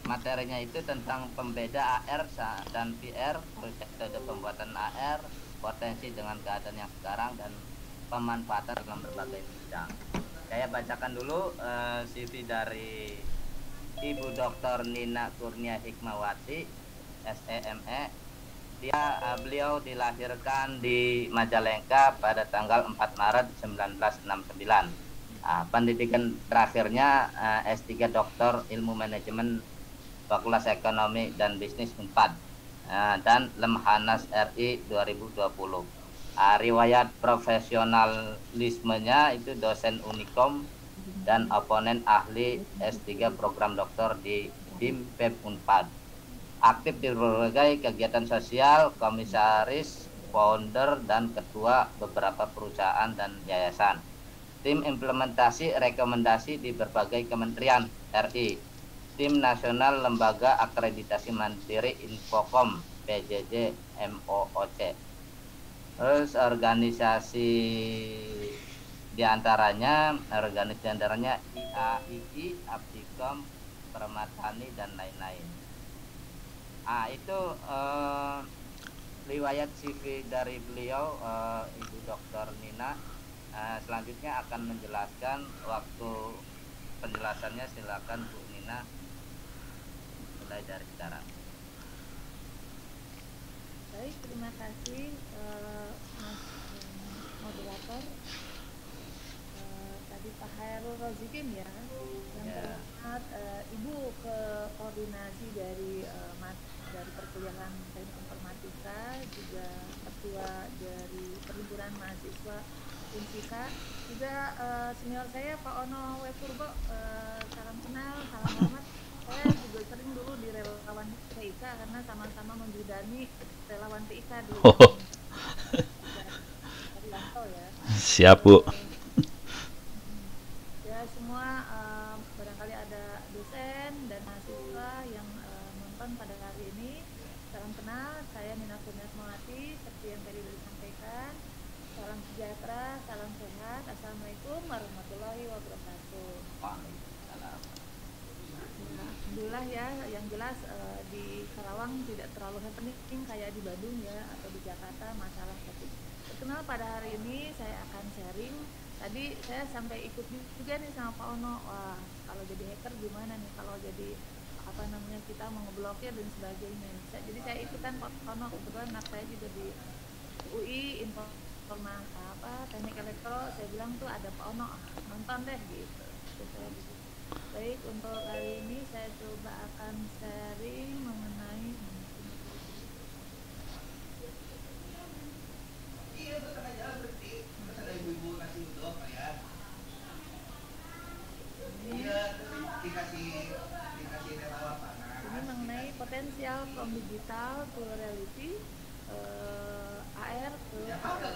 Materinya itu tentang pembeda AR dan PR, metode pembuatan AR, potensi dengan keadaan yang sekarang, dan pemanfaatan dalam berbagai bidang. Saya bacakan dulu CV dari Ibu Dr. Nina Kurnia Hikmawati, SEME. Beliau dilahirkan di Majalengka pada tanggal 4 Maret 1969. Pendidikan terakhirnya S3 Doktor Ilmu Manajemen Fakultas Ekonomi dan Bisnis Unpad, dan Lemhanas RI 2020. Riwayat profesionalismenya itu dosen Unikom dan oponen ahli S3 program doktor di BIM PEB Unpad. Aktif di berbagai kegiatan sosial, komisaris, founder, dan ketua beberapa perusahaan dan yayasan. Tim implementasi rekomendasi di berbagai kementerian RI. Tim Nasional Lembaga Akreditasi Mandiri Infocom PJJ MOOC. Terus organisasi diantaranya IAII, Abdikom, Permatani, dan lain-lain. Itu riwayat CV dari beliau, Ibu Dr. Nina. Selanjutnya akan menjelaskan, waktu penjelasannya silakan Bu Nina, mulai dari sekarang. Baik, terima kasih Mas moderator. Tadi Pak Hairul Rozikin ya, yang terhormat Ibu koordinasi dari dari perkuliahan Teknik Informatika, juga ketua dari Perhimpunan Mahasiswa Unsika, juga senior saya Pak Ono Wepurbo, salam kenal, salam hormat. Saya juga sering dulu di relawan TIK karena sama-sama membidani relawan TIK di Rianto ya. Siap Bu. Ya semua barangkali ada dosen dan mahasiswa yang nonton pada hari ini. Salam kenal, saya Nina Kurnia Hikmawati, seperti yang tadi disampaikan. Salam sejahtera, salam sehat. Assalamualaikum warahmatullahi wabarakatuh. Alhamdulillah ya, yang jelas di Karawang tidak terlalu happening kayak di Bandung ya, atau di Jakarta masalah COVID. Perkenal, pada hari ini saya akan sharing. Tadi saya sampai ikut juga nih sama Pak Ono. Wah, kalau jadi hacker gimana nih, kalau jadi kita mau ngeblokir dan sebagainya. Jadi saya ikutan Pak Ono, kebetulan anak saya juga di UI teknik elektro. Saya bilang tuh ada Pak Ono, nonton deh gitu. Baik, untuk kali ini saya coba akan sharing mengenai ini mengenai potensial from digital to reality, AR ke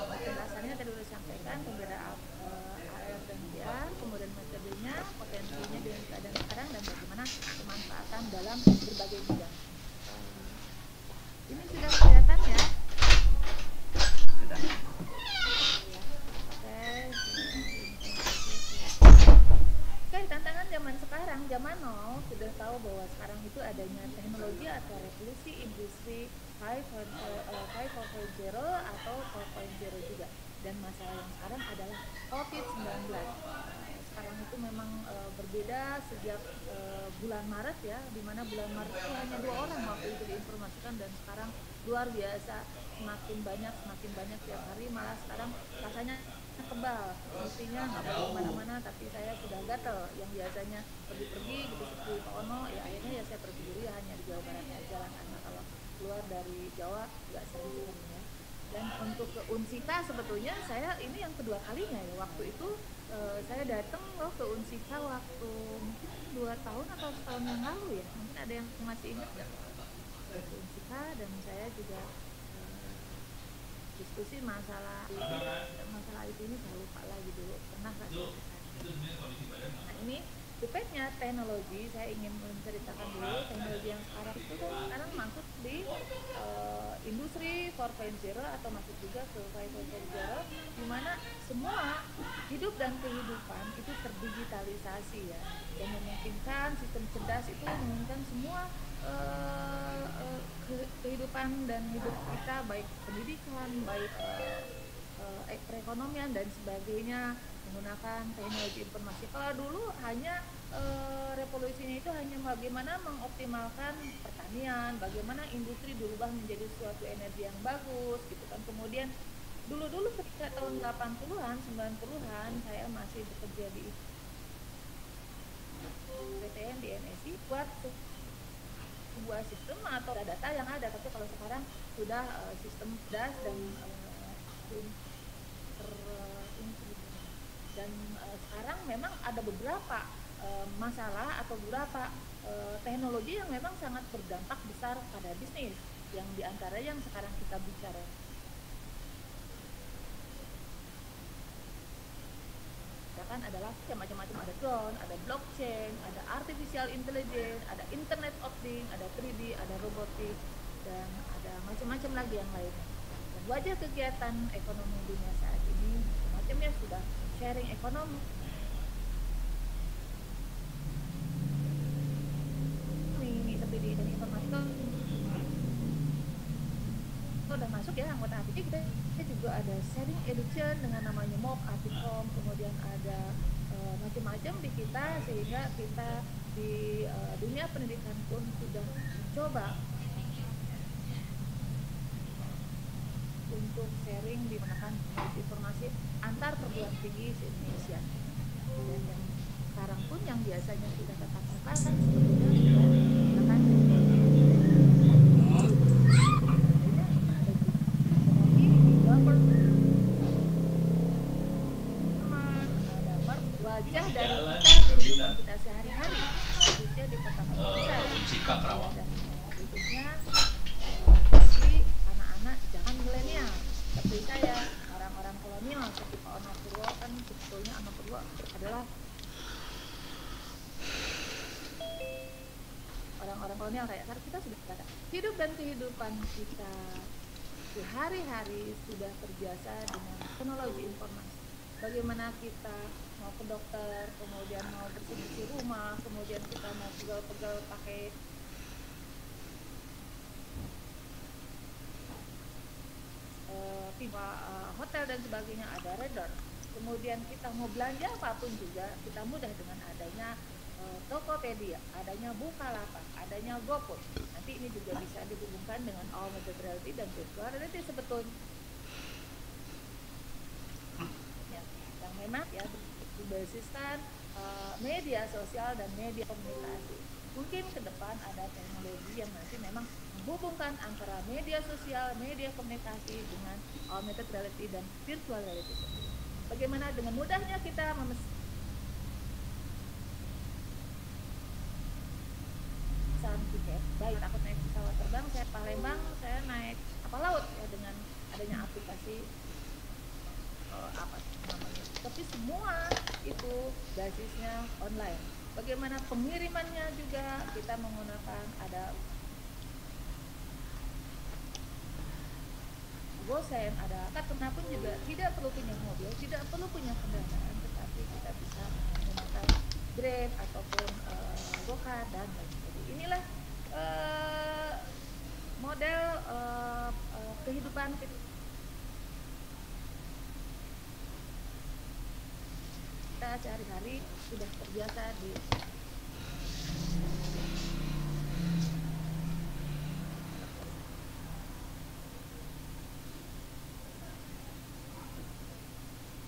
penjelasannya tadi sudah disampaikan, perbedaan AR dan VR, kemudian metodenya, potensinya dengan keadaan sekarang, dan bagaimana pemanfaatan dalam berbagai bidang. Ini sudah kelihatan ya? Oke, tantangan zaman sekarang, zaman now, sudah tahu bahwa sekarang itu adanya teknologi atau revolusi industri 5.0 atau 4.0 juga. Dan masalah yang sekarang adalah COVID-19. Sekarang itu memang berbeda sejak bulan Maret ya, di mana bulan Maret itu hanya 2 orang waktu itu diinformasikan, dan sekarang luar biasa, semakin banyak tiap hari, malah sekarang rasanya kebal, mestinya nggak boleh kemana-mana, tapi saya sudah gatel. Yang biasanya pergi-pergi gitu seperti Pak Ono, ya akhirnya ya saya pergi dulu ya, hanya di Jawa Barat aja lah, karena kalau keluar dari Jawa nggak sering ya. Dan untuk ke Unsika sebetulnya saya ini yang kedua kalinya ya. Waktu itu saya datang loh ke Unsika waktu mungkin 2 tahun atau setahun yang lalu ya, mungkin ada yang masih ingat nggak ke Unsika, dan saya juga diskusi masalah itu ini, saya lupa lagi dulu pernah nggak saya. Nah ini Dupeknya teknologi, saya ingin menceritakan dulu teknologi yang sekarang itu kan sekarang masuk di industri 4.0 atau masuk juga ke 5.0, di mana semua hidup dan kehidupan itu terdigitalisasi ya, dan memungkinkan sistem cerdas itu memungkinkan semua semua kehidupan dan hidup kita, baik pendidikan, baik perekonomian dan sebagainya, menggunakan teknologi informasi. Kalau dulu hanya revolusinya itu hanya bagaimana mengoptimalkan pertanian, bagaimana industri dirubah menjadi suatu energi yang bagus gitu kan. Kemudian dulu ketika tahun 80-an, 90-an saya masih bekerja di PTN di NSI buat sebuah sistem atau data yang ada, tapi kalau sekarang sudah sistem das dan sekarang memang ada beberapa masalah atau beberapa teknologi yang memang sangat berdampak besar pada bisnis, yang diantara yang sekarang kita bicara kan adalah macam-macam, ada drone, ada blockchain, ada artificial intelligence, ada internet of things, ada 3D, ada robotik, dan ada macam-macam lagi yang lainnya. Dan wajah kegiatan ekonomi dunia saat ini macamnya sudah sharing ekonomi. Ini seperti di informasi itu udah masuk ya anggota APC. Kita juga ada sharing education dengan namanya MOB, Articom, kemudian ada macam-macam di kita, sehingga kita di dunia pendidikan pun sudah coba untuk sharing di menggunakan informasi antar perguruan tinggi se Indonesia. Dan yang sekarang pun yang biasanya tidak tetap muka kan sebetulnya sudah menggunakan wajah dari kehidupan kita sehari-hari, khususnya di kota besar. Dan berikutnya bagi anak-anak jangan milenial seperti saya, orang-orang kolonial seperti Pak Ono Purwo, kan sebetulnya Ono Purwo adalah orang-orang kolonial kayak kita sudah kata hidup dan kehidupan kita sehari-hari sudah terbiasa dengan teknologi informasi. Bagaimana kita mau ke dokter, kemudian mau bersih-bersih rumah, kemudian kita mau pegal-pegal pakai hotel dan sebagainya, ada radar. Kemudian kita mau belanja apapun juga kita mudah dengan adanya Tokopedia, adanya Bukalapak, adanya GoFood. Nanti ini juga bisa dihubungkan dengan augmented reality dan virtual reality sebetulnya. Yang memang ya berbasiskan media sosial dan media komunikasi. Mungkin ke depan ada teknologi yang nanti memang menghubungkan antara media sosial, media komunikasi dengan augmented reality dan virtual reality. Bagaimana dengan mudahnya kita memesan tiket, baik takut naik pesawat terbang, saya Palembang, saya naik kapal laut ya, dengan adanya aplikasi apa namanya. Tapi semua itu basisnya online. Bagaimana pengirimannya juga kita menggunakan ada GoSend, ada karena pun juga tidak perlu punya mobil, tidak perlu punya kendaraan, tetapi kita bisa menggunakan Grab ataupun Gokar dan lain sebagainya. Inilah model kehidupan kita sehari-hari sudah terbiasa di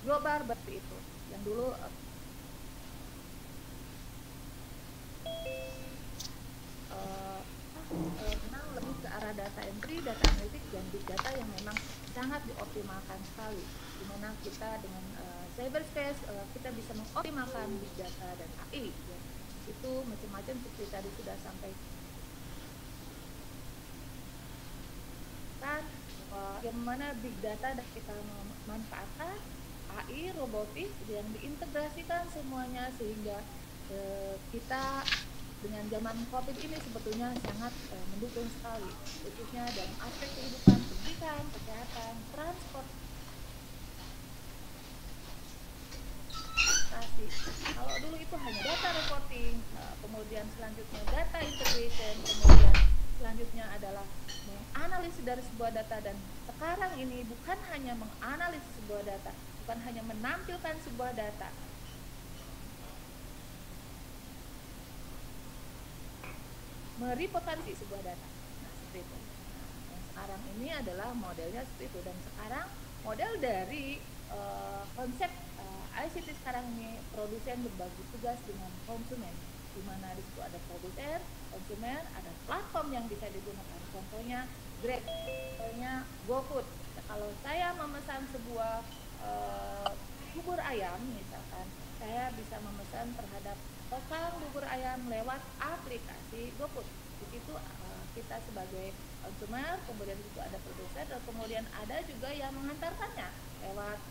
global seperti itu. Yang dulu memang lebih ke arah data entry, data analytics dan big data yang memang sangat dioptimalkan sekali. Dimana kita dengan cyberspace kita bisa mengoptimalkan big data dan AI ya. Itu macam-macam seperti tadi sudah sampaikan. Bagaimana big data dan kita memanfaatkan AI, robotik yang diintegrasikan semuanya sehingga kita dengan zaman COVID ini sebetulnya sangat mendukung sekali, khususnya dalam aspek kehidupan, pendidikan, kesehatan, transport. Kalau dulu itu hanya data reporting, kemudian selanjutnya data integrity, produsen, kemudian selanjutnya adalah menganalisis dari sebuah data, dan sekarang ini bukan hanya menganalisis sebuah data, bukan hanya menampilkan sebuah data, mereportasi sebuah data. Nah, seperti itu. Nah, yang sekarang ini adalah modelnya seperti itu, dan sekarang model dari konsep ICT sekarang ini, produsen berbagi tugas dengan konsumen, di mana di situ ada produsen, konsumen, ada platform yang bisa digunakan. Contohnya Grab, contohnya GoFood. Nah, kalau saya memesan sebuah bubur ayam misalkan, saya bisa memesan terhadap tukang bubur ayam lewat aplikasi GoFood. Di situ kita sebagai konsumen, kemudian di situ ada produsen, dan kemudian ada juga yang mengantarkannya lewat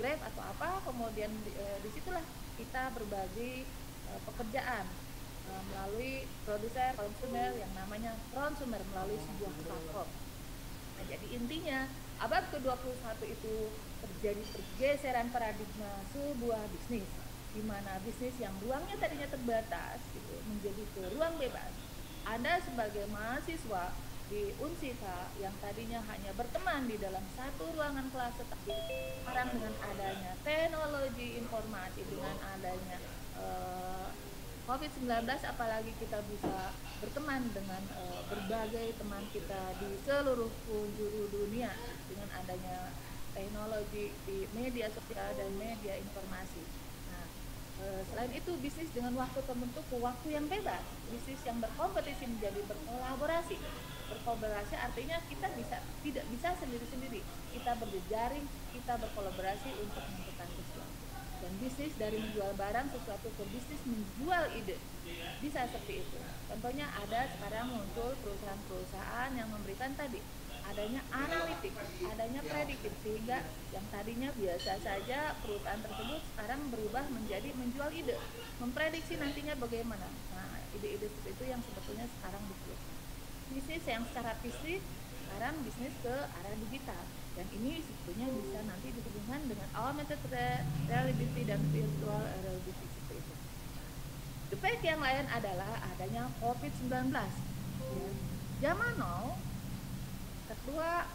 Grab atau apa, kemudian disitulah kita berbagi pekerjaan melalui produser konsumer yang namanya consumer melalui sebuah platform. Nah, jadi intinya abad ke-21 itu terjadi pergeseran paradigma sebuah bisnis, di mana bisnis yang ruangnya tadinya terbatas gitu, menjadi ke ruang bebas. Anda sebagai mahasiswa di Unsika yang tadinya hanya berteman di dalam satu ruangan kelas, tetapi sekarang dengan adanya teknologi informasi, dengan adanya COVID-19, apalagi kita bisa berteman dengan berbagai teman kita di seluruh penjuru dunia dengan adanya teknologi di media sosial dan media informasi. Nah, selain itu bisnis dengan waktu terbentuk ke waktu yang bebas, bisnis yang berkompetisi menjadi berkolaborasi. Berkolaborasi artinya kita tidak bisa sendiri-sendiri, kita berjejaring, kita berkolaborasi untuk menentukan sesuatu. Dan bisnis dari menjual barang sesuatu ke bisnis menjual ide, bisa seperti itu. Contohnya ada sekarang muncul perusahaan-perusahaan yang memberikan tadi adanya analitik, adanya prediktif, sehingga yang tadinya biasa saja perusahaan tersebut sekarang berubah menjadi menjual ide, memprediksi nantinya bagaimana. Nah, ide-ide seperti itu yang sebetulnya sekarang diperlukan. Bisnis yang secara fisik, sekarang bisnis ke arah digital, dan ini sebetulnya bisa nanti dihubungkan dengan augmented reality dan virtual reality seperti itu. Efek yang lain adalah adanya COVID-19. Ya. Zaman now, ketua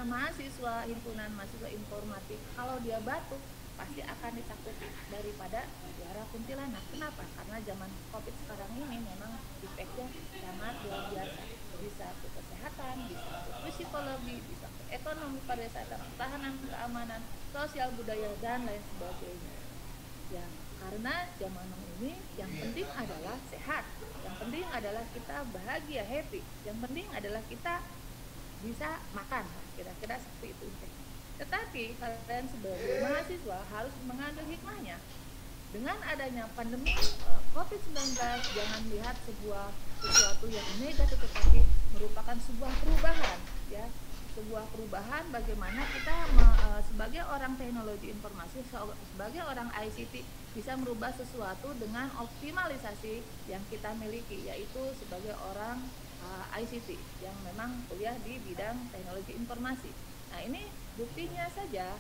mahasiswa himpunan mahasiswa informatik, kalau dia batuk pasti akan ditakuti daripada suara kuntilanak. Kenapa? Karena zaman COVID sekarang ini memang efeknya sangat luar biasa. Bisa ke kesehatan, bisa ke psikologi, bisa ke ekonomi, pariwisata, pertahanan, keamanan, sosial, budaya, dan lain sebagainya. Ya, karena zaman ini yang penting adalah sehat, yang penting adalah kita bahagia, happy, yang penting adalah kita bisa makan, kira-kira seperti itu. Tetapi kalian sebagai mahasiswa harus mengambil hikmahnya. Dengan adanya pandemi COVID-19, jangan lihat sesuatu yang negatif, tetapi merupakan sebuah perubahan, ya, sebuah perubahan bagaimana kita sebagai orang teknologi informasi, sebagai orang ICT bisa merubah sesuatu dengan optimalisasi yang kita miliki, yaitu sebagai orang ICT yang memang kuliah di bidang teknologi informasi. Nah, ini buktinya saja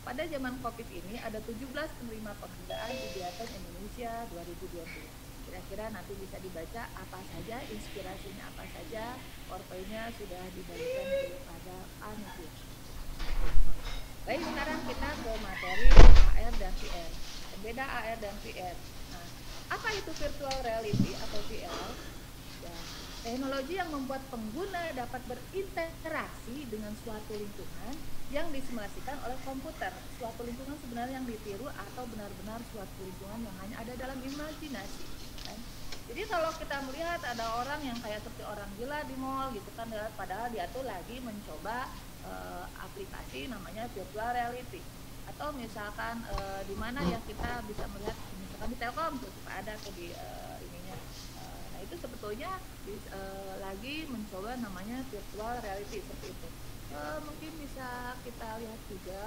pada zaman COVID ini ada 17 penerima penghargaan kegiatan Indonesia 2020. Kira-kira nanti bisa dibaca apa saja, inspirasinya apa saja, portofolionya sudah dibagikan kepada panitia. Baik, sekarang kita ke materi AR dan VR. Beda AR dan VR. Nah, apa itu virtual reality atau VR? Ya, teknologi yang membuat pengguna dapat berinteraksi dengan suatu lingkungan yang disimulasikan oleh komputer. Suatu lingkungan sebenarnya yang ditiru atau benar-benar suatu lingkungan yang hanya ada dalam imajinasi. Kan? Jadi kalau kita melihat ada orang yang kayak seperti orang gila di mall gitu kan, padahal dia tuh lagi mencoba aplikasi namanya virtual reality. Atau misalkan di mana ya kita bisa melihat misalkan di Telkom tuh ada tuh di ininya. Nah, itu sebetulnya lagi mencoba namanya virtual reality seperti itu. Mungkin bisa kita lihat juga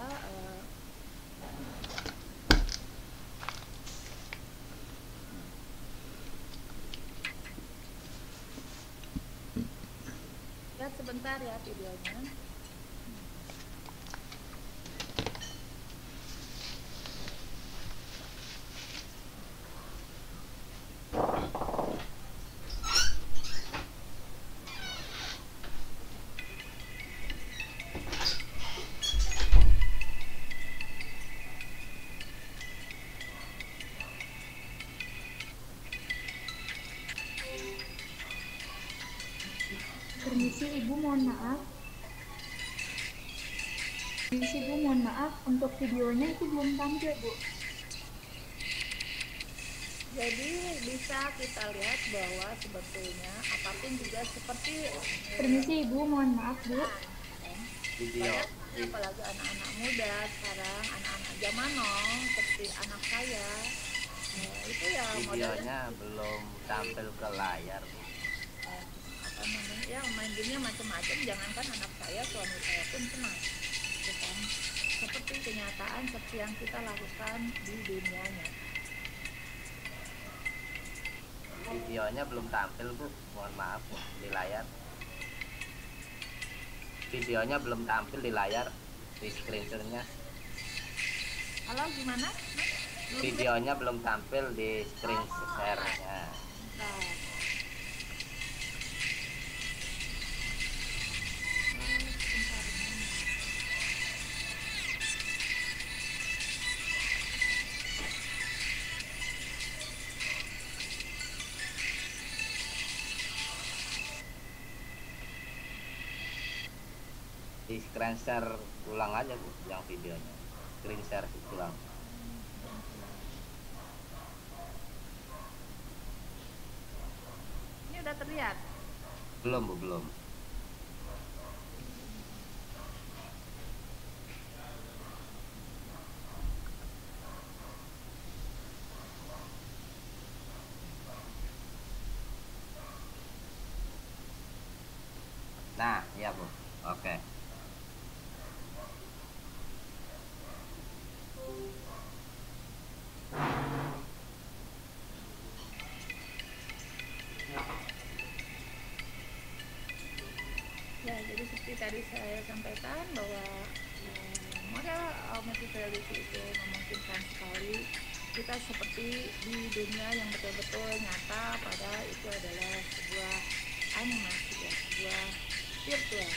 lihat sebentar ya videonya. Permisi Ibu, mohon maaf. Permisi Bu, mohon maaf. Untuk videonya itu belum tampil, Bu. Jadi bisa kita lihat bahwa sebetulnya apapun juga seperti Permisi Ibu, mohon maaf Bu. Video. banyak apalagi anak-anak muda sekarang, anak-anak zaman now seperti anak saya itu ya Videonya belum tampil ke layar. apa namanya ya main gamenya macam-macam, jangankan anak saya, suami saya pun senang gitu kan. Seperti kenyataan seperti yang kita lakukan di dunia nyata. Videonya belum tampil Bu, mohon maaf Bu, di layar. Videonya belum tampil di layar, di screenshotnya. Halo, gimana? Videonya belum tampil di screen share-nya. Nah, Di screen share ulang aja Bu, yang videonya. Screen share ulang. ini udah terlihat. Belum Bu, belum. Nah, iya Bu. Oke. Ya, jadi seperti tadi saya sampaikan bahwa model augmented reality itu memungkinkan sekali kita seperti di dunia yang betul-betul nyata, padahal itu adalah sebuah animasi ya, sebuah virtual.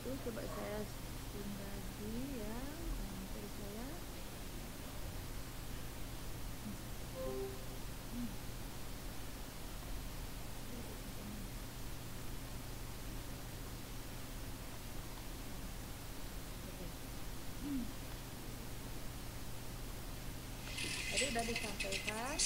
Itu coba saya zoom lagi ya, monitor saya. Tadi udah disampaikan.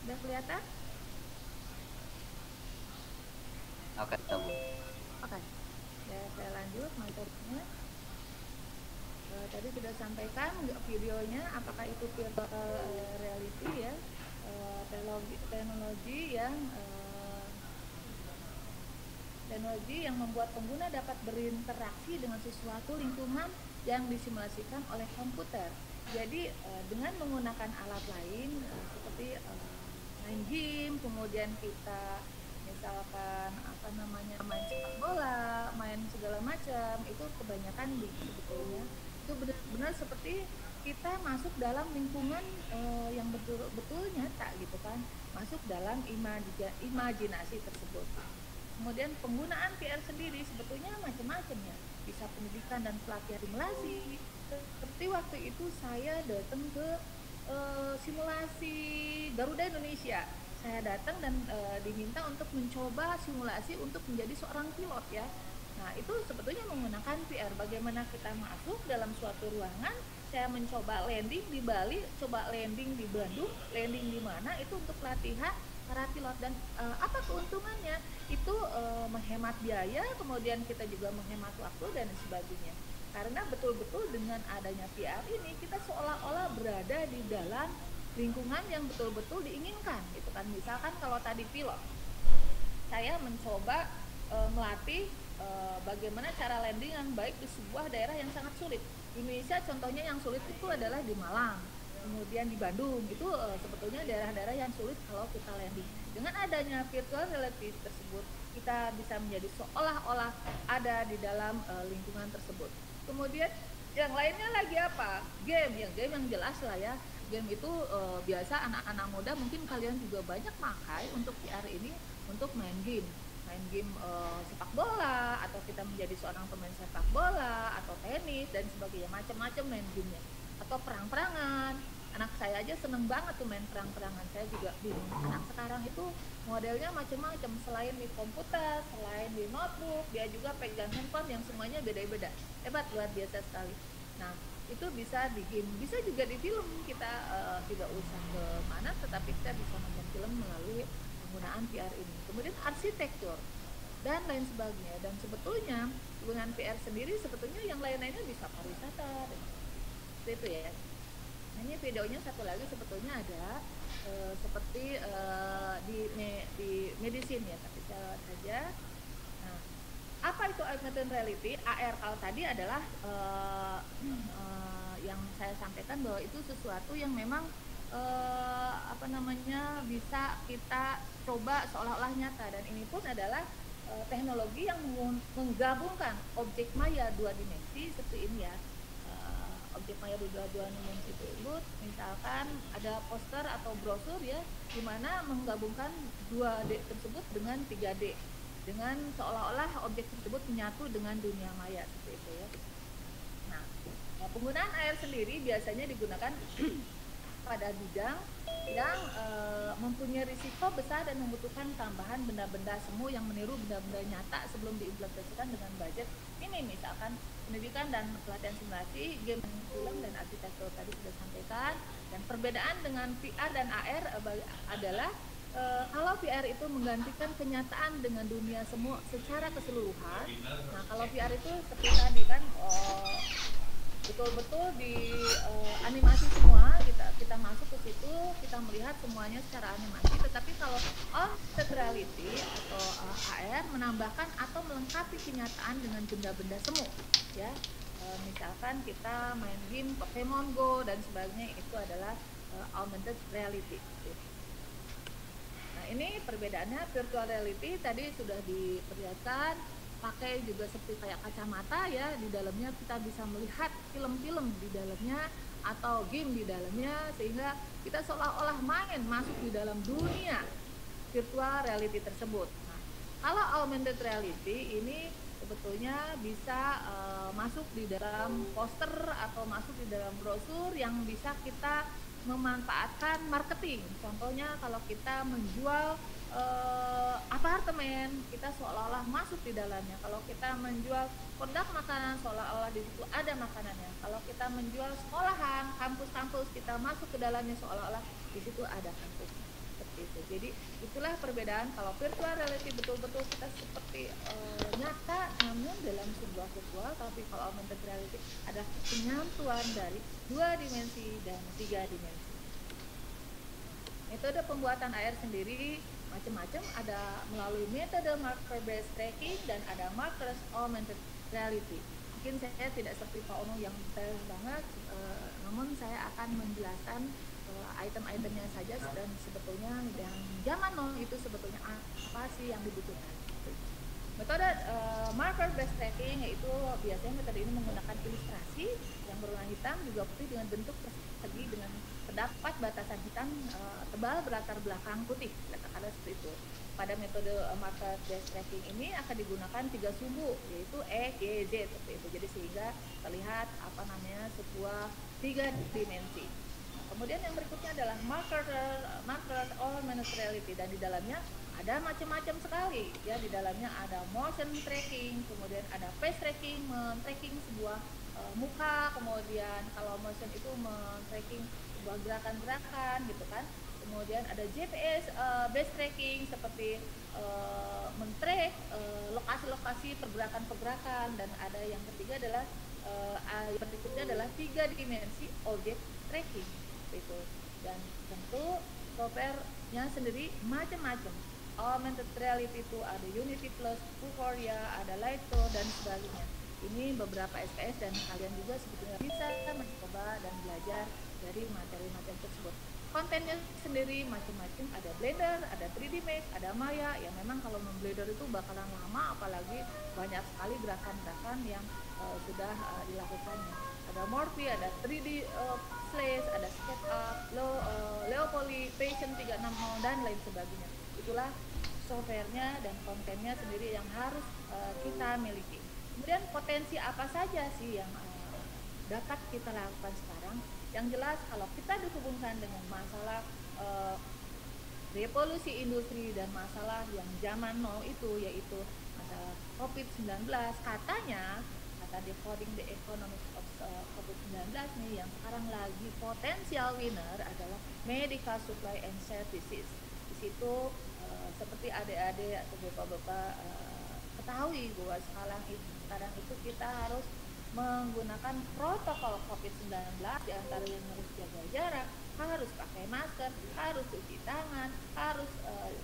Udah kelihatan? Oke, kita Bu. Oke. Ya, saya lanjut monitornya. Tadi sudah sampaikan videonya, apakah itu virtual reality ya, teknologi yang membuat pengguna dapat berinteraksi dengan sesuatu lingkungan yang disimulasikan oleh komputer. Jadi dengan menggunakan alat lain seperti main game, kemudian kita misalkan apa namanya main sepak bola, main segala macam, itu kebanyakan sebetulnya itu benar-benar seperti kita masuk dalam lingkungan yang betul-betul nyata gitu kan, masuk dalam imajinasi tersebut. Kemudian penggunaan VR sendiri sebetulnya macam-macam ya, bisa pendidikan dan pelatihan simulasi. Seperti waktu itu saya datang ke simulasi Garuda Indonesia. Saya datang dan diminta untuk mencoba simulasi untuk menjadi seorang pilot ya. Nah, itu sebetulnya menggunakan VR. Bagaimana kita masuk dalam suatu ruangan, saya mencoba landing di Bali, coba landing di Bandung, landing di mana, itu untuk pelatihan para pilot. Dan apa keuntungannya? Itu menghemat biaya, kemudian kita juga menghemat waktu dan sebagainya. Karena betul-betul dengan adanya VR ini, kita seolah-olah berada di dalam lingkungan yang betul-betul diinginkan gitu kan. Misalkan kalau tadi pilot, saya mencoba melatih bagaimana cara landing yang baik di sebuah daerah yang sangat sulit. Di Indonesia contohnya yang sulit itu adalah di Malang, kemudian di Bandung, itu sebetulnya daerah-daerah yang sulit kalau kita landing. Dengan adanya virtual reality tersebut, kita bisa menjadi seolah-olah ada di dalam lingkungan tersebut. Kemudian yang lainnya lagi apa? Game yang jelas lah ya. Game itu biasa anak-anak muda, mungkin kalian juga banyak pakai untuk VR ini untuk main game sepak bola, atau kita menjadi seorang pemain sepak bola atau tenis dan sebagainya, macam-macam main gamenya, atau perang-perangan. Anak saya aja seneng banget tuh main perang-perangan. Saya juga bingung, anak sekarang itu modelnya macam-macam, selain di komputer, selain di notebook, dia juga pegang handphone yang semuanya beda-beda. Hebat, luar biasa sekali. Nah, itu bisa di game, bisa juga di film. Kita tidak usah ke mana, tetapi kita bisa nonton film melalui penggunaan VR ini. Kemudian arsitektur dan lain sebagainya. Dan sebetulnya penggunaan VR sendiri sebetulnya yang lain-lainnya bisa pariwisata dan seperti itu ya. Nah, ini videonya satu lagi sebetulnya ada seperti di medicine ya, tapi saya saja. Nah, apa itu augmented reality? AR kalau tadi adalah yang saya sampaikan bahwa itu sesuatu yang memang bisa kita coba seolah-olah nyata, dan ini pun adalah teknologi yang menggabungkan objek maya dua dimensi seperti ini ya. Objek maya dua dimensi tersebut, misalkan ada poster atau brosur ya, di mana menggabungkan 2D tersebut dengan 3D, dengan seolah-olah objek tersebut menyatu dengan dunia maya seperti itu ya. Nah, penggunaan AR sendiri biasanya digunakan pada bidang yang mempunyai risiko besar dan membutuhkan tambahan benda-benda semu yang meniru benda-benda nyata sebelum diimplementasikan dengan budget ini, misalkan pendidikan dan pelatihan simulasi, game, film, dan arsitektur tadi sudah sampaikan. Dan perbedaan dengan VR dan AR adalah kalau VR itu menggantikan kenyataan dengan dunia semu secara keseluruhan. Nah, kalau VR itu seperti tadi kan betul-betul di animasi semua, kita masuk ke situ, kita melihat semuanya secara animasi. Tetapi kalau augmented reality atau AR menambahkan atau melengkapi kenyataan dengan benda-benda semu ya. Misalkan kita main game Pokemon Go dan sebagainya, itu adalah augmented reality. Nah, ini perbedaannya. Virtual reality tadi sudah diperlihatkan, pakai juga seperti kayak kacamata ya, di dalamnya kita bisa melihat film-film di dalamnya atau game di dalamnya, sehingga kita seolah-olah masuk di dalam dunia virtual reality tersebut. Nah, kalau augmented reality ini sebetulnya bisa masuk di dalam poster atau masuk di dalam brosur yang bisa kita memanfaatkan marketing. Contohnya kalau kita menjual apartemen, kita seolah-olah masuk di dalamnya. Kalau kita menjual produk makanan, seolah-olah di situ ada makanannya. Kalau kita menjual sekolahan, kampus-kampus, kita masuk ke dalamnya seolah-olah di situ ada kampus. Seperti itu. Jadi itulah perbedaan. Kalau virtual reality betul-betul kita seperti nyata namun dalam sebuah virtual, tapi kalau augmented reality ada penyatuan dari 2 dimensi dan 3 dimensi. Metode pembuatan AR sendiri macam-macam, ada melalui metode marker based tracking dan ada markers augmented reality. Mungkin saya tidak seperti Pak Ono yang detail banget, namun saya akan menjelaskan item-itemnya saja, dan sebetulnya yang zaman now itu sebetulnya apa sih yang dibutuhkan. Metode marker based tracking yaitu biasanya metode ini menggunakan ilustrasi yang berwarna hitam juga putih dengan bentuk persegi dengan terdapat batasan hitam tebal berlatar belakang putih, katakanlah seperti itu. Pada metode marker based tracking ini akan digunakan 3 sumbu yaitu E, Y, Z seperti itu. Jadi sehingga terlihat sebuah 3 dimensi. Kemudian yang berikutnya adalah marker augmented reality, dan di dalamnya ada macam-macam sekali ya. Di dalamnya ada motion tracking, kemudian ada face tracking, men-tracking sebuah muka, kemudian kalau motion itu men-tracking sebuah gerakan-gerakan gitu kan. Kemudian ada GPS based tracking seperti men-track lokasi-lokasi pergerakan-pergerakan, dan ada yang ketiga adalah yang berikutnya adalah 3 dimensi object tracking itu. Dan tentu softwarenya sendiri macam-macam. Augmented reality itu ada Unity Plus, Vuforia, ada Lightroom dan sebagainya. Ini beberapa SPS dan kalian juga sebetulnya bisa mencoba dan belajar dari materi-materi tersebut. Kontennya sendiri macam-macam, ada Blender, ada 3D Max, ada Maya. Ya memang kalau memblender itu bakalan lama, apalagi banyak sekali gerakan-gerakan yang sudah dilakukannya. Ada Morphe, ada 3D Slash, ada SketchUp, Leopoly, Passion 360 dan lain sebagainya. Itulah softwarenya dan kontennya sendiri yang harus kita miliki. Kemudian potensi apa saja sih yang dapat kita lakukan sekarang? Yang jelas kalau kita dihubungkan dengan masalah revolusi industri dan masalah yang zaman now itu, yaitu masalah COVID-19, katanya kata Decoding the Economics of COVID-19 nih, yang sekarang lagi potensial winner adalah medical supply and services. Di situ seperti adik-adik atau bapak-bapak ketahui bahwa sekarang itu kita harus menggunakan protokol COVID-19, diantaranya harus jaga jarak, harus pakai masker, harus cuci tangan, harus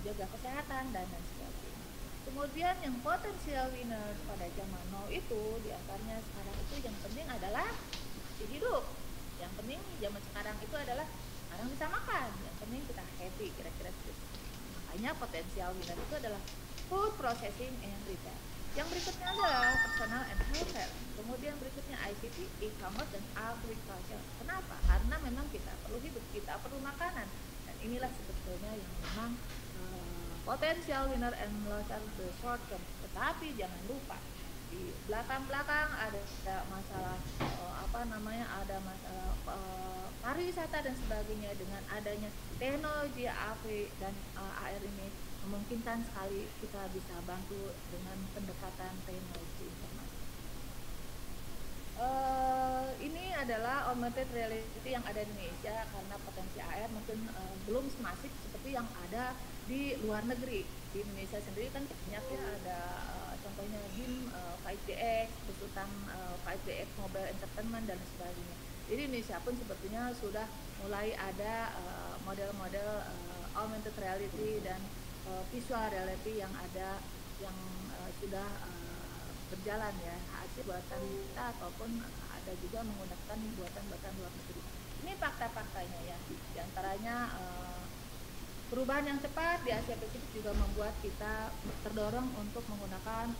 jaga kesehatan dan lain sebagainya. Kemudian yang potensial winner pada zaman now itu, diantaranya sekarang itu yang penting adalah hidup. Yang penting zaman sekarang itu adalah sekarang bisa makan, yang penting kita happy, kira-kira seperti itu. Makanya potensial winner itu adalah food processing and retail. Yang berikutnya adalah personal and healthcare. Kemudian berikutnya ICT, e-commerce, dan agriculture. Kenapa? Karena memang kita perlu hidup, kita perlu makanan. Dan inilah sebetulnya yang memang potensial winner and loser the short term. Tetapi jangan lupa di belakang-belakang ada masalah ada masalah pariwisata dan sebagainya. Dengan adanya teknologi AV dan AR ini memungkinkan sekali kita bisa bantu dengan pendekatan teknologi informasi. Ini adalah augmented reality yang ada di Indonesia, karena potensi AR mungkin belum semasif seperti yang ada di luar negeri. Di Indonesia sendiri kan banyak ya, ada contohnya BIM 5DX, besutan 5DX mobile entertainment dan sebagainya. Jadi Indonesia pun sepertinya sudah mulai ada model-model augmented reality dan visual reality yang ada, yang sudah berjalan ya, hasil buatan kita ataupun ada juga menggunakan buatan-buatan luar negeri. Ini fakta-faktanya ya. Di antaranya perubahan yang cepat di Asia Pasifik juga membuat kita terdorong untuk menggunakan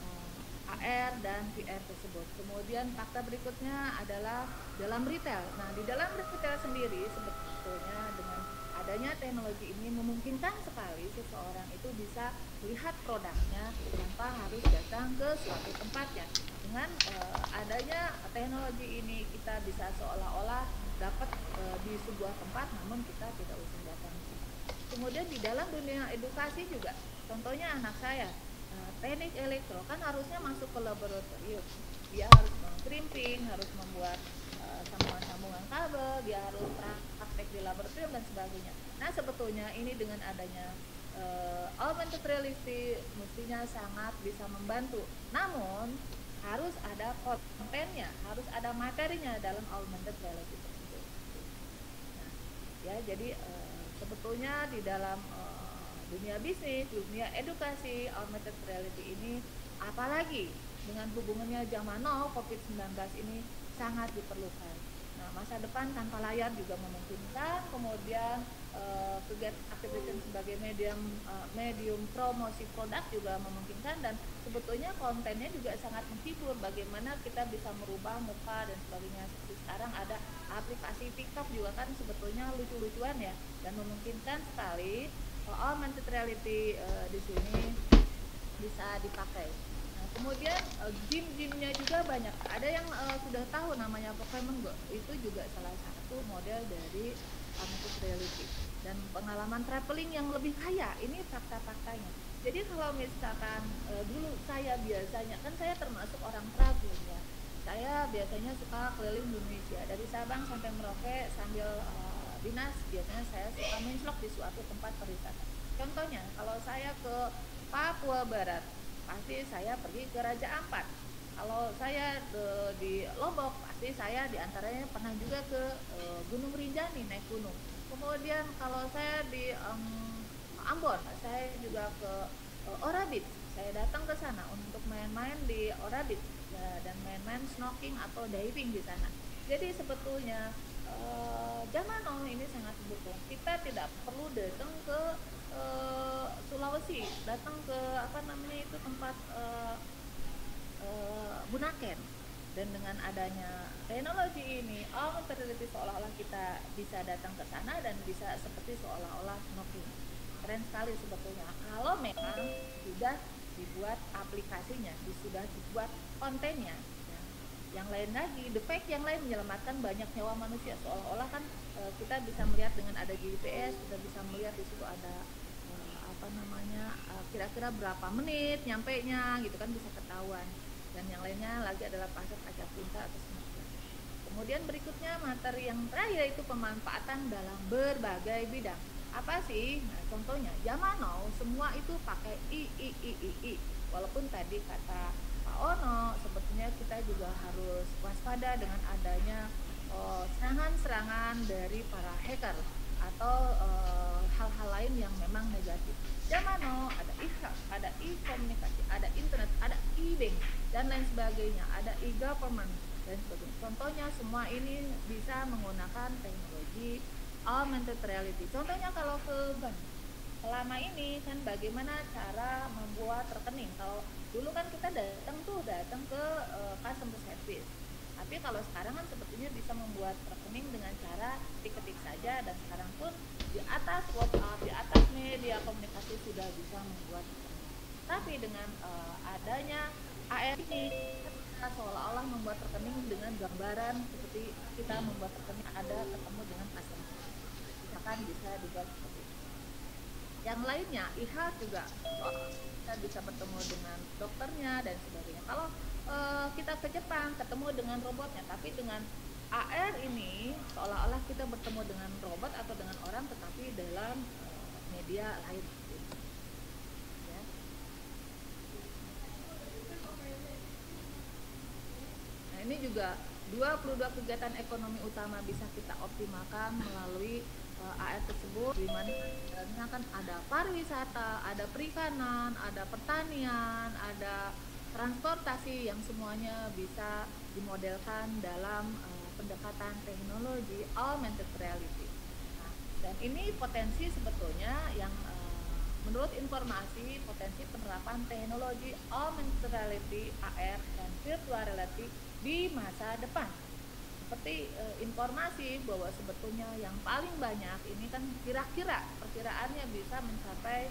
AR dan VR tersebut. Kemudian fakta berikutnya adalah dalam retail. Nah, di dalam retail sendiri sebetulnya dengan adanya teknologi ini memungkinkan sekali seseorang itu bisa melihat produknya tanpa harus datang ke suatu tempatnya. Dengan adanya teknologi ini kita bisa seolah-olah dapat di sebuah tempat, namun kita tidak usah datang. Kemudian di dalam dunia edukasi juga, contohnya anak saya teknik elektro kan harusnya masuk ke laboratorium, dia harus mengkrimping, harus membuat sambungan-sambungan kabel, dia harus praktek di laboratorium dan sebagainya. Nah sebetulnya ini dengan adanya augmented reality mestinya sangat bisa membantu, namun harus ada kontennya, harus ada materinya dalam augmented reality tersebut. Nah, ya jadi sebetulnya di dalam dunia bisnis, dunia edukasi, augmented reality ini apalagi dengan hubungannya zaman now COVID-19 ini sangat diperlukan. Nah, masa depan tanpa layar juga memungkinkan. Kemudian kegiatan activity sebagai medium promosi produk juga memungkinkan, dan sebetulnya kontennya juga sangat menghibur, bagaimana kita bisa merubah muka dan sebagainya. Seperti sekarang ada aplikasi TikTok juga kan sebetulnya lucu-lucuan ya, dan memungkinkan sekali augmented reality di sini bisa dipakai. Nah, kemudian game-gamenya juga banyak. Ada yang sudah tahu namanya Pokemon Go, itu juga salah satu model dari augmented reality. Dan pengalaman traveling yang lebih kaya, ini fakta-faktanya. Jadi kalau misalkan dulu saya biasanya, kan saya termasuk orang traveling ya, saya biasanya suka keliling Indonesia dari Sabang sampai Merauke sambil dinas. Biasanya saya suka mencelok di suatu tempat pariwisata. Contohnya kalau saya ke Papua Barat, pasti saya pergi ke Raja Ampat. Kalau saya di Lombok, pasti saya diantaranya pernah juga ke Gunung Rinjani, naik gunung. Kemudian kalau saya di Ambon, saya juga ke Orabit. Saya datang ke sana untuk main-main di Orabit ya, dan main-main snorkeling atau diving di sana. Jadi sebetulnya zaman now ini sangat mendukung. Kita tidak perlu datang ke Sulawesi, datang ke tempat Bunaken. Dan dengan adanya teknologi ini, augmented reality seolah-olah kita bisa datang ke sana dan bisa seperti seolah-olah snorkeling. Keren sekali sebetulnya kalau memang sudah dibuat aplikasinya, sudah dibuat kontennya. Yang lain lagi, the fact yang lain menyelamatkan banyak nyawa manusia. Seolah-olah kan kita bisa melihat dengan ada GPS, kita bisa melihat di situ ada kira-kira berapa menit nyampenya gitu kan, bisa ketahuan. Dan yang lainnya lagi adalah paket kaca tinta atau smartphone. Kemudian berikutnya materi yang terakhir itu pemanfaatan dalam berbagai bidang. Apa sih? Nah, contohnya zaman now semua itu pakai I. Walaupun tadi kata Pak Ono, sebetulnya kita juga harus waspada dengan adanya serangan-serangan dari para hacker atau hal-hal lain yang memang negatif. Zaman now ada ada e-komunikasi, ada internet, ada e-bank dan lain sebagainya, ada e-government dan sebagainya. Contohnya semua ini bisa menggunakan teknologi augmented reality. Contohnya kalau ke bank, selama ini kan bagaimana cara membuat rekening. Kalau dulu kan kita datang ke customer service. Tapi kalau sekarang kan sebetulnya bisa membuat rekening dengan cara ketik-ketik saja, dan sekarang pun di atas WhatsApp, di atas media komunikasi sudah bisa membuat rekening. Tapi dengan adanya AR ini, kita seolah-olah membuat rekening dengan gambaran seperti kita membuat rekening ada ketemu dengan customer. Misalkan bisa dibuat seperti itu. Yang lainnya, e-health juga, kita bisa bertemu dengan dokternya dan sebagainya. Kalau kita ke Jepang ketemu dengan robotnya, tapi dengan AR ini seolah-olah kita bertemu dengan robot atau dengan orang, tetapi dalam media lain. Ya. Nah, ini juga 22 kegiatan ekonomi utama bisa kita optimalkan melalui AR tersebut, di mana kan ada pariwisata, ada perikanan, ada pertanian, ada transportasi yang semuanya bisa dimodelkan dalam pendekatan teknologi augmented reality. Nah, dan ini potensi sebetulnya yang menurut informasi potensi penerapan teknologi augmented reality AR dan virtual reality di masa depan. Seperti informasi bahwa sebetulnya yang paling banyak ini kan kira-kira perkiraannya bisa mencapai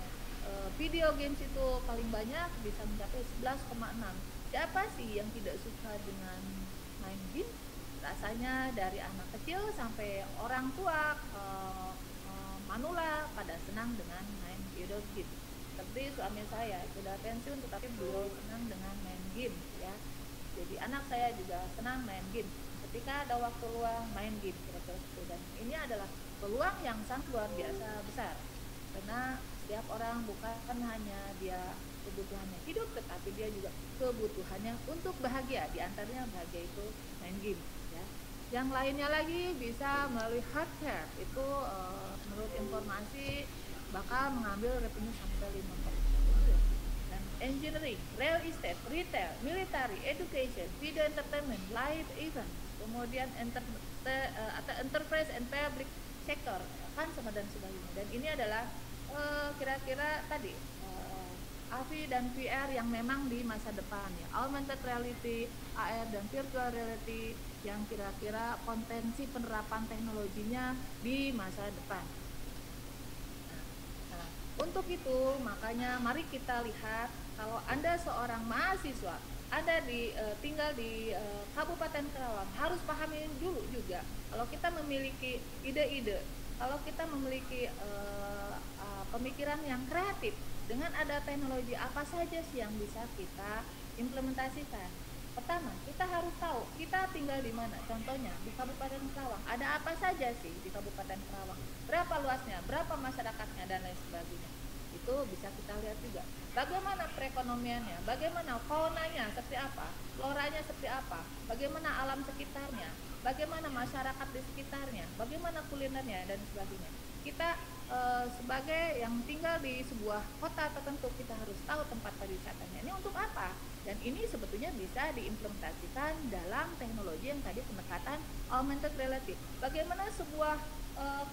video games itu paling banyak bisa mencapai 11,6. Siapa sih yang tidak suka dengan main game? Rasanya dari anak kecil sampai orang tua, manula pada senang dengan main video game. Seperti suami saya sudah pensiun tetapi beliau senang dengan main game ya. Jadi anak saya juga senang main game. Ketika ada waktu luang main game kira-kira itu. Dan ini adalah peluang yang sangat luar biasa besar. Karena setiap orang bukan hanya dia kebutuhannya hidup, tetapi dia juga kebutuhannya untuk bahagia. Di antaranya bahagia itu main game ya. Yang lainnya lagi bisa melalui hardware. Itu menurut informasi bakal mengambil revenue sampai 5%. Dan engineering, real estate, retail, military, education, video entertainment, live event, kemudian atau enterprise and public sector kan sama dan sebagainya. Dan ini adalah kira-kira tadi AV dan VR yang memang di masa depan ya, augmented reality, AR dan virtual reality yang kira-kira potensi penerapan teknologinya di masa depan. Nah, untuk itu makanya mari kita lihat, kalau Anda seorang mahasiswa, Anda tinggal di Kabupaten Karawang, harus pahami dulu juga kalau kita memiliki ide-ide, kalau kita memiliki pemikiran yang kreatif, dengan ada teknologi apa saja sih yang bisa kita implementasikan. Pertama, kita harus tahu kita tinggal di mana. Contohnya di Kabupaten Karawang, ada apa saja sih di Kabupaten Karawang? Berapa luasnya, berapa masyarakatnya, dan lain sebagainya. Itu bisa kita lihat juga. Bagaimana perekonomiannya, bagaimana faunanya seperti apa, floranya seperti apa, bagaimana alam sekitarnya, bagaimana masyarakat di sekitarnya, bagaimana kulinernya, dan sebagainya. Kita sebagai yang tinggal di sebuah kota tertentu, kita harus tahu tempat pariwisatanya ini untuk apa, dan ini sebetulnya bisa diimplementasikan dalam teknologi yang tadi pendekatan augmented reality. Bagaimana sebuah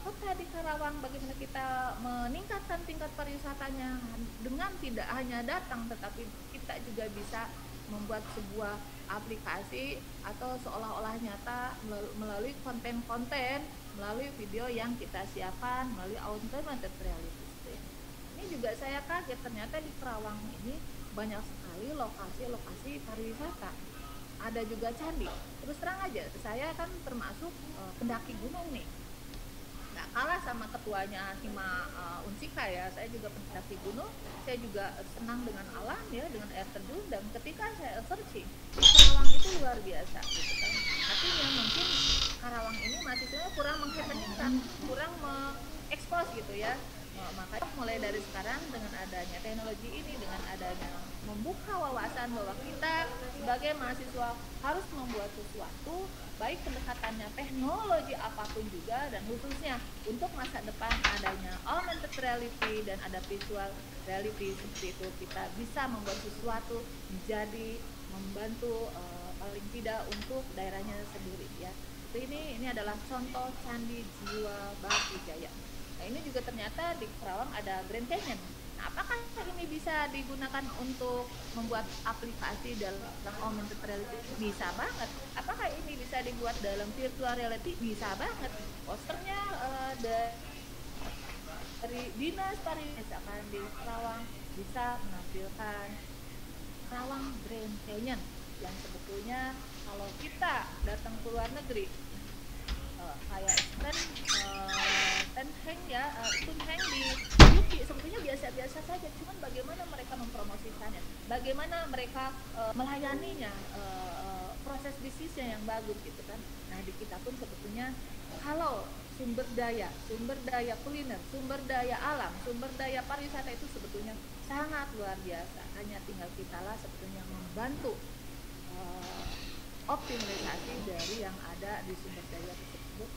kota di Karawang, bagaimana kita meningkatkan tingkat pariwisatanya dengan tidak hanya datang, tetapi kita juga bisa membuat sebuah aplikasi atau seolah-olah nyata melalui konten-konten, melalui video yang kita siapkan melalui augmented reality. Ini juga saya kaget, ternyata di Karawang ini banyak sekali lokasi-lokasi pariwisata. Ada juga candi. Terus terang aja, saya kan termasuk pendaki gunung nih. Nggak kalah sama ketuanya Hima Unsika ya, saya juga pendaki gunung, saya juga senang dengan alam ya, dengan air terjun, dan ketika saya searching, Karawang itu luar biasa gitu kan. Artinya mungkin Karawang ini mahasiswanya kurang menghappening, kurang mengekspos gitu ya. Makanya mulai dari sekarang dengan adanya teknologi ini, dengan adanya membuka wawasan bahwa kita sebagai mahasiswa harus membuat sesuatu, baik pendekatannya teknologi apapun juga, dan khususnya untuk masa depan adanya augmented reality dan ada visual reality, seperti itu kita bisa membuat sesuatu menjadi membantu paling tidak untuk daerahnya sendiri ya. Ini adalah contoh Candi Jiwa Brawijaya. Nah, ini juga ternyata di Karawang ada Grand Canyon. Nah, apakah ini bisa digunakan untuk membuat aplikasi dalam augmented reality? Bisa banget. Apakah ini bisa dibuat dalam virtual reality? Bisa banget. Posternya dari Dinas Pariwisata di Karawang bisa menampilkan Karawang Grand Canyon yang sebetulnya kalau kita datang ke luar negeri kayak Stonehenge ya, Stonehenge di UK sebetulnya biasa-biasa saja, cuman bagaimana mereka mempromosikannya, bagaimana mereka melayaninya, proses bisnisnya yang bagus gitu kan. Nah di kita pun sebetulnya kalau sumber daya kuliner, sumber daya alam, sumber daya pariwisata itu sebetulnya sangat luar biasa, hanya tinggal kita lah sebetulnya membantu optimalisasi dari yang ada di sumber daya tersebut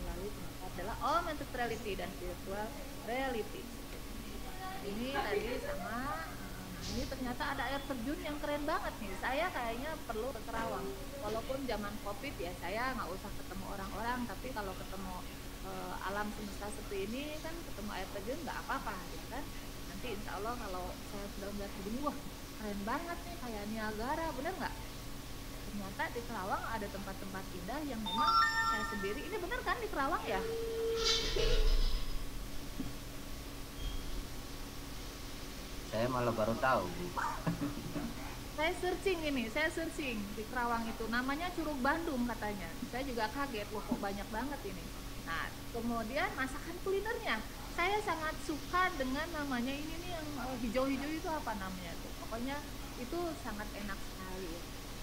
melalui adalah augmented reality dan virtual reality. Ini tadi sama, ini ternyata ada air terjun yang keren banget nih. Saya kayaknya perlu ke Karawang. Walaupun zaman COVID ya saya nggak usah ketemu orang-orang, tapi kalau ketemu alam semesta seperti ini kan, ketemu air terjun nggak apa-apa gitu kan. Nanti insya Allah kalau saya sudah melihat begini, wah keren banget nih kayak Niagara, bener nggak? Ternyata di Karawang ada tempat-tempat indah yang memang saya sendiri, ini bener kan di Karawang ya? Saya malah baru tahu. Saya searching di Karawang itu, namanya Curug Bandung katanya. Saya juga kaget, wah kok banyak banget ini. Nah, kemudian masakan kulinernya, saya sangat suka dengan namanya ini nih yang hijau-hijau itu apa namanya tuh. Pokoknya itu sangat enak sekali ya.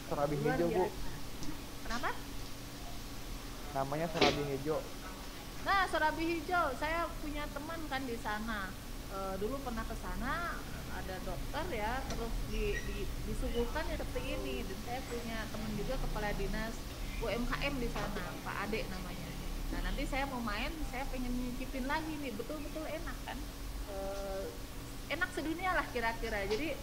Serabi hijau, Bu. Kenapa? Namanya serabi hijau. Nah, serabi hijau, saya punya teman kan di sana. Dulu pernah ke sana, ada dokter ya, terus disuguhkan ya seperti ini. Dan saya punya teman juga kepala dinas UMKM di sana, Pak Ade namanya. Nah, nanti saya mau main, saya pengen nyicipin lagi nih, betul-betul enak kan. Enak sedunia lah kira-kira. Jadi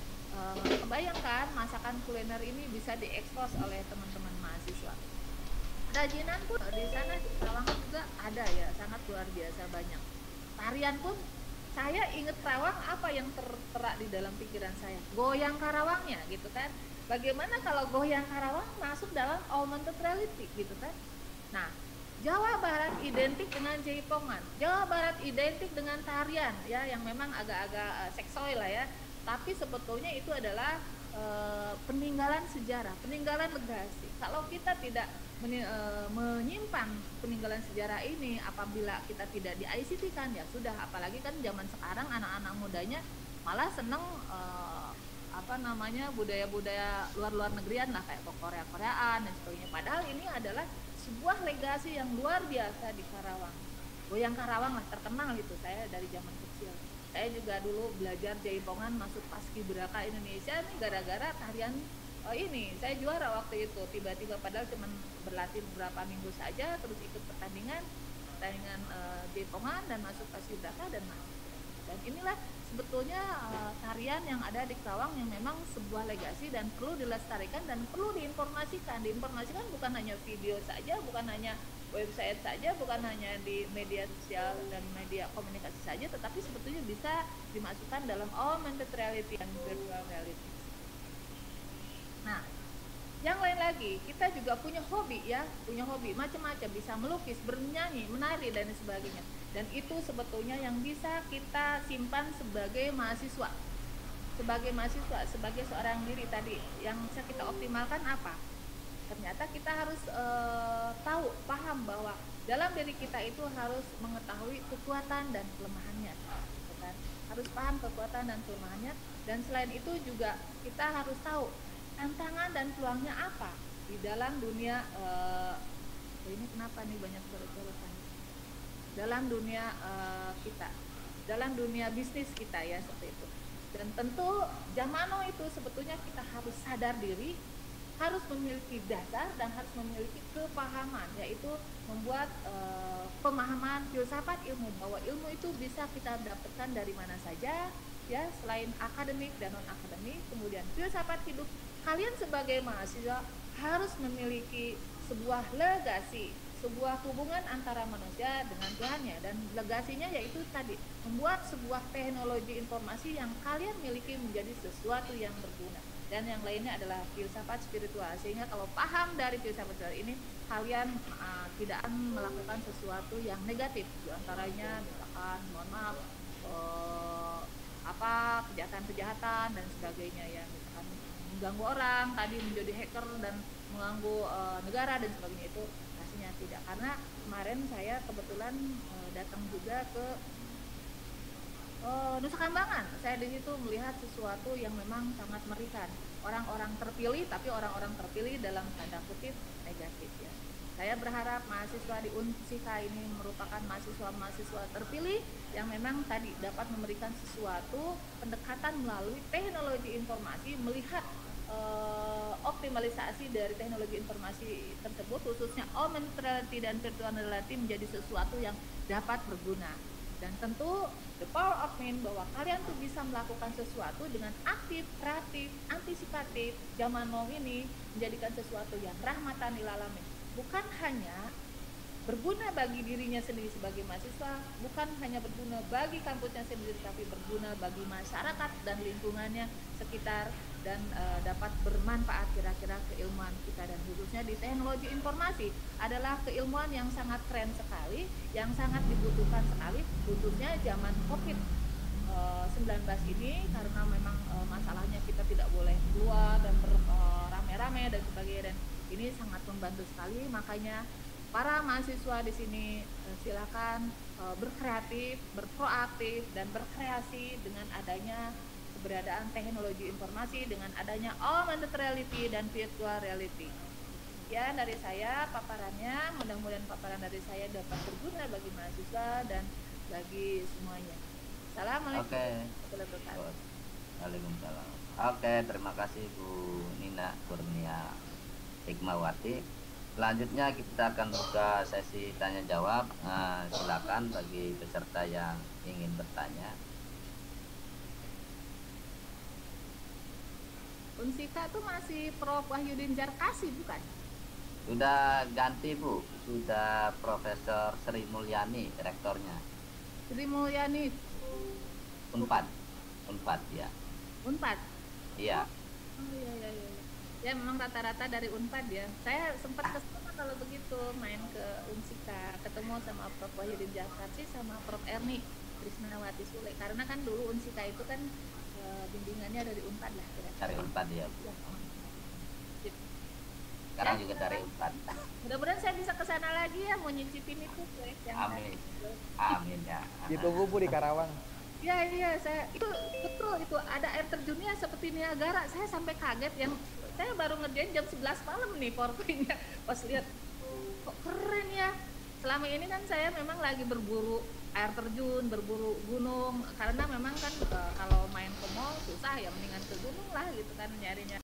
Kebayangkan masakan kuliner ini bisa diekspos oleh teman-teman mahasiswa. Kerajinan pun di sana di Karawang juga ada ya, sangat luar biasa banyak. Tarian pun saya inget Karawang, apa yang tertera di dalam pikiran saya? Goyang Karawangnya gitu kan. Bagaimana kalau goyang Karawang masuk dalam augmented reality gitu kan? Nah, Jawa Barat identik dengan jaipongan. Jawa Barat identik dengan tarian ya yang memang agak-agak seksoy lah ya. Tapi sebetulnya itu adalah peninggalan sejarah, peninggalan legasi. Kalau kita tidak menyimpan peninggalan sejarah ini, apabila kita tidak di ICT kan ya sudah, apalagi kan zaman sekarang anak-anak mudanya malah seneng apa namanya budaya-budaya luar negerian lah, kayak Korea-Koreaan dan sebagainya. Padahal ini adalah sebuah legasi yang luar biasa di Karawang. Goyang Karawang lah terkenal itu, saya dari zaman kecil. Saya juga dulu belajar jaipongan masuk Paskibraka Indonesia nih gara-gara tarian ini. Saya juara waktu itu, tiba-tiba padahal cuma berlatih beberapa minggu saja, terus ikut pertandingan jaipongan dan masuk Paskibraka dan masuk. Dan inilah sebetulnya tarian yang ada di Karawang yang memang sebuah legasi dan perlu dilestarikan dan perlu diinformasikan. Diinformasikan bukan hanya video saja, bukan hanya website saja, bukan hanya di media sosial dan media komunikasi saja, tetapi sebetulnya bisa dimasukkan dalam augmented reality dan virtual reality. Nah, yang lain lagi, kita juga punya hobi ya, punya hobi macam-macam, bisa melukis, bernyanyi, menari dan sebagainya. Dan itu sebetulnya yang bisa kita simpan sebagai mahasiswa. Sebagai seorang diri tadi, yang bisa kita optimalkan apa? Ternyata kita harus tahu, paham bahwa dalam diri kita itu harus mengetahui kekuatan dan kelemahannya, kan? Harus paham kekuatan dan kelemahannya. Dan selain itu juga kita harus tahu tantangan dan peluangnya apa di dalam dunia ini kenapa nih banyak berkaitan dalam dunia kita, dalam dunia bisnis kita ya, seperti itu. Dan tentu Jamano itu sebetulnya kita harus sadar diri, harus memiliki dasar dan harus memiliki kepahaman, yaitu membuat pemahaman filsafat ilmu, bahwa ilmu itu bisa kita dapatkan dari mana saja ya, selain akademik dan non akademik. Kemudian filsafat hidup, kalian sebagai mahasiswa harus memiliki sebuah legasi, sebuah hubungan antara manusia dengan Tuhannya, dan legasinya yaitu tadi membuat sebuah teknologi informasi yang kalian miliki menjadi sesuatu yang berguna. Dan yang lainnya adalah filsafat spiritual, sehingga kalau paham dari filsafat spiritual ini, kalian tidak akan melakukan sesuatu yang negatif. Di antaranya misalkan mohon maaf kejahatan-kejahatan dan sebagainya ya, misalkan mengganggu orang tadi, menjadi hacker dan mengganggu negara dan sebagainya, itu pastinya tidak. Karena kemarin saya kebetulan datang juga ke Nusa Kambangan. Saya di situ melihat sesuatu yang memang sangat mengerikan. Orang-orang terpilih, tapi orang-orang terpilih dalam tanda kutip negatif ya. Saya berharap mahasiswa di Unsika ini merupakan mahasiswa-mahasiswa terpilih yang memang tadi dapat memberikan sesuatu pendekatan melalui teknologi informasi, melihat optimalisasi dari teknologi informasi tersebut, khususnya augmented reality dan virtual reality, menjadi sesuatu yang dapat berguna. Dan tentu the power of mind, bahwa kalian tuh bisa melakukan sesuatu dengan aktif, kreatif, antisipatif. Zaman now ini menjadikan sesuatu yang rahmatan lil alamin, bukan hanya berguna bagi dirinya sendiri sebagai mahasiswa, bukan hanya berguna bagi kampusnya sendiri, tapi berguna bagi masyarakat dan lingkungannya sekitar, dan dapat bermanfaat kira-kira keilmuan kita. Dan khususnya di teknologi informasi adalah keilmuan yang sangat keren sekali, yang sangat dibutuhkan sekali, khususnya zaman COVID-19 ini, karena memang masalahnya kita tidak boleh keluar dan rame-rame dan sebagainya, dan ini sangat membantu sekali. Makanya para mahasiswa di sini silakan berkreatif, berproaktif dan berkreasi dengan adanya keberadaan teknologi informasi, dengan adanya augmented reality dan virtual reality. Ya, dari saya paparannya, mudah-mudahan paparan dari saya dapat berguna bagi mahasiswa dan bagi semuanya. Assalamualaikum warahmatullahi wabarakatuh. Waalaikumsalam. Oke, terima kasih Bu Nina Kurnia Hikmawati. Selanjutnya kita akan buka sesi tanya jawab. Silakan bagi peserta yang ingin bertanya. Unsika tuh masih Prof Wahyudin Jarkasi bukan? Sudah ganti Bu, sudah Profesor Sri Mulyani rektornya. Sri Mulyani Unpad, Unpad ya. Unpad. Iya. Oh iya iya iya. Ya memang rata-rata dari Unpad ya. Saya sempat ke sana kalau begitu main ke Unsika, ketemu sama Prof Wahyudin Jarkasi sama Prof Erni Krisnawati Sule. Karena kan dulu Unsika itu kan bimbingannya dari Unpad lah kira-kira. Dari Unpad ya. Ya. Sekarang juga dari Unpad. Mudah-mudahan saya bisa ke sana lagi ya, mau nyicipin itu kue yang Amin. Amin ya. Ditunggu Bu di Karawang. Ya iya, saya itu betul itu ada air terjunnya seperti Niagara. Saya sampai kaget yang saya baru ngerjain jam 11 malam nih PowerPoint-nya. Pas lihat kok keren ya. Selama ini kan saya memang lagi berburu air terjun, berburu gunung karena memang kan kalau main ke mall susah ya, mendingan ke gunung lah gitu kan nyarinya.